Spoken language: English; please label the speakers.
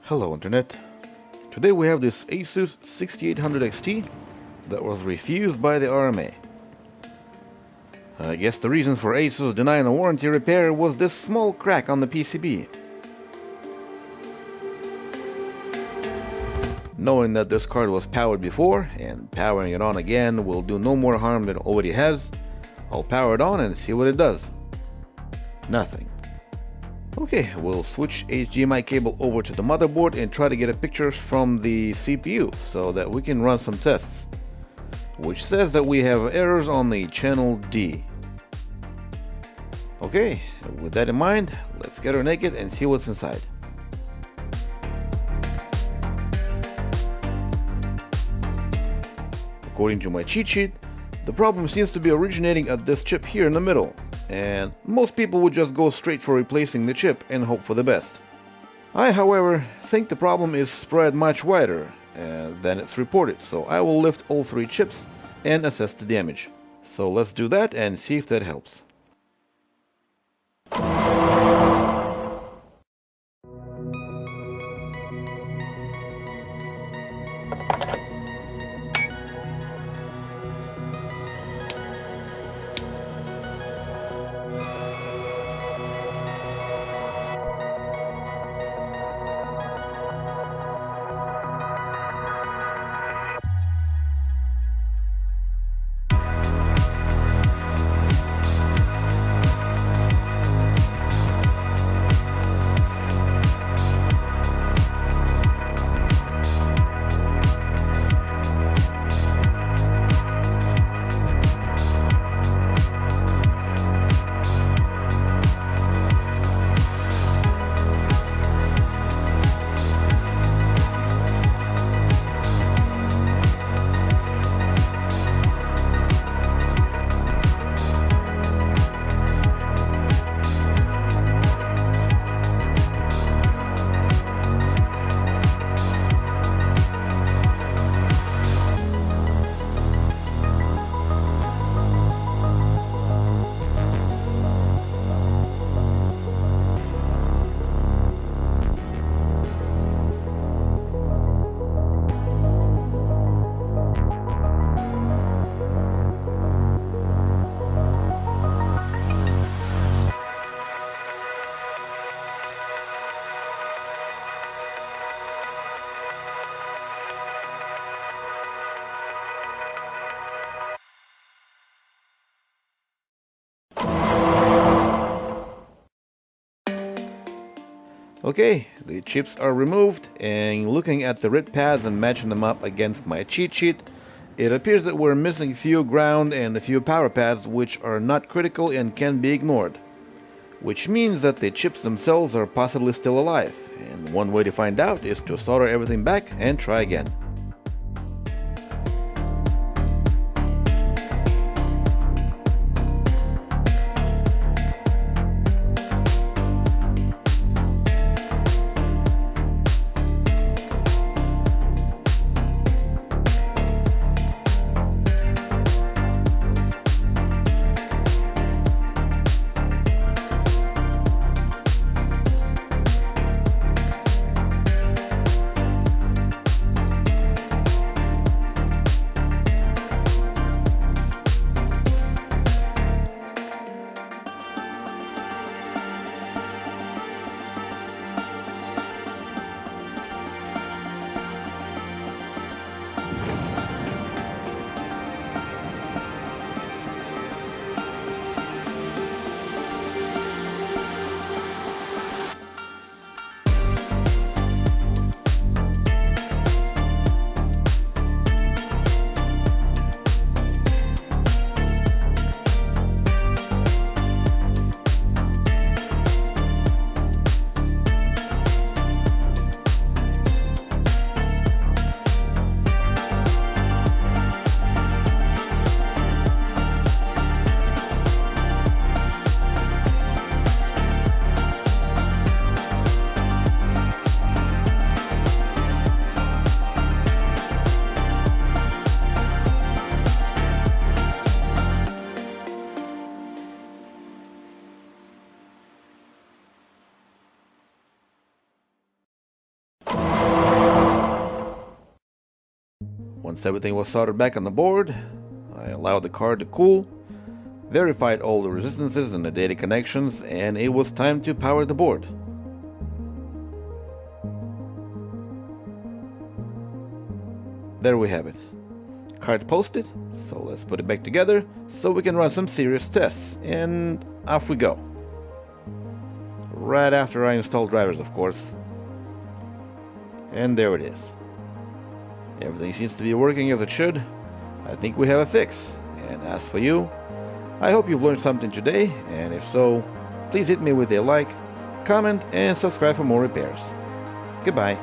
Speaker 1: Hello Internet. Today we have this ASUS 6800 XT that was refused by the RMA. I guess the reason for ASUS denying a warranty repair was this small crack on the PCB. Knowing that this card was powered before, and powering it on again will do no more harm than it already has, I'll power it on and see what it does. Nothing. Okay, we'll switch HDMI cable over to the motherboard and try to get a picture from the CPU so that we can run some tests, which says that we have errors on the channel D. Okay, with that in mind, let's get her naked and see what's inside. According to my cheat sheet, the problem seems to be originating at this chip here in the middle, and most people would just go straight for replacing the chip and hope for the best. I, however, think the problem is spread much wider than it's reported, so I will lift all three chips and assess the damage. So let's do that and see if that helps. Okay, the chips are removed, and looking at the red pads and matching them up against my cheat sheet, it appears that we're missing a few ground and a few power pads which are not critical and can be ignored. Which means that the chips themselves are possibly still alive, and one way to find out is to solder everything back and try again. Once everything was soldered back on the board, I allowed the card to cool, verified all the resistances and the data connections, and it was time to power the board. There we have it. Card posted, so let's put it back together so we can run some serious tests, and off we go. Right after I install drivers, of course. And there it is. Everything seems to be working as it should. I think we have a fix. And as for you, I hope you've learned something today, and if so, please hit me with a like, comment, and subscribe for more repairs. Goodbye.